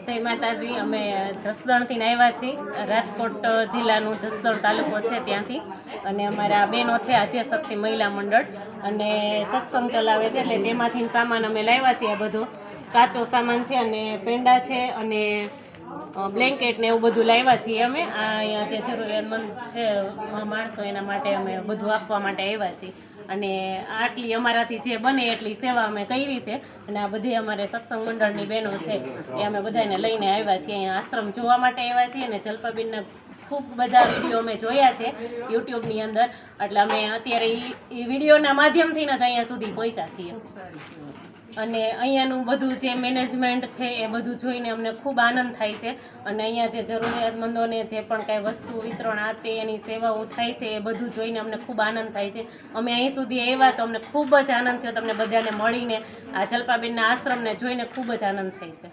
જય માતાજી। અમે જસદણથી આવ્યા છીએ। રાજકોટ જિલ્લાનું જસદણ તાલુકો છે ત્યાંથી, અને અમારા બહેનો છે આદ્યશક્તિ મહિલા મંડળ, અને સત્સંગ ચલાવે છે, એટલે તેમાંથી સામાન અમે લાવ્યા છીએ। બધો કાચો સામાન છે, અને પેંડા છે, અને બ્લેન્કેટ ને એવું બધું લાવ્યા છીએ અમે। આ અહીંયા જે જરૂરિયાતમંદ છે માણસો, એના માટે અમે બધું આપવા માટે આવ્યા છીએ, અને આટલી અમારાથી જે બને એટલી સેવા અમે કરી છે। અને આ બધી અમારે સત્સંગ મંડળની બહેનો છે એ અમે બધાને લઈને આવ્યા છીએ। અહીંયા આશ્રમ જોવા માટે આવ્યા છીએ, અને જલપાબેનના ખૂબ બધા વિડીયો અમે જોયા છે યુટ્યુબની અંદર, એટલે અમે અત્યારે એ વિડીયોના માધ્યમથી જ અહીંયા સુધી પહોંચ્યા છીએ। અને અહીંયાનું બધું જે મેનેજમેન્ટ છે એ બધું જોઈને અમને ખૂબ આનંદ થાય છે, અને અહીંયા જે જરૂરિયાતમંદોને જે પણ કાંઈ વસ્તુ વિતરણ આ તે એની સેવાઓ થાય છે એ બધું જોઈને અમને ખૂબ આનંદ થાય છે। અમે અહીં સુધી આવ્યા તો અમને ખૂબ જ આનંદ થયો, તમને બધાને મળીને આ જલપાબેનના આશ્રમને જોઈને ખૂબ જ આનંદ થાય છે।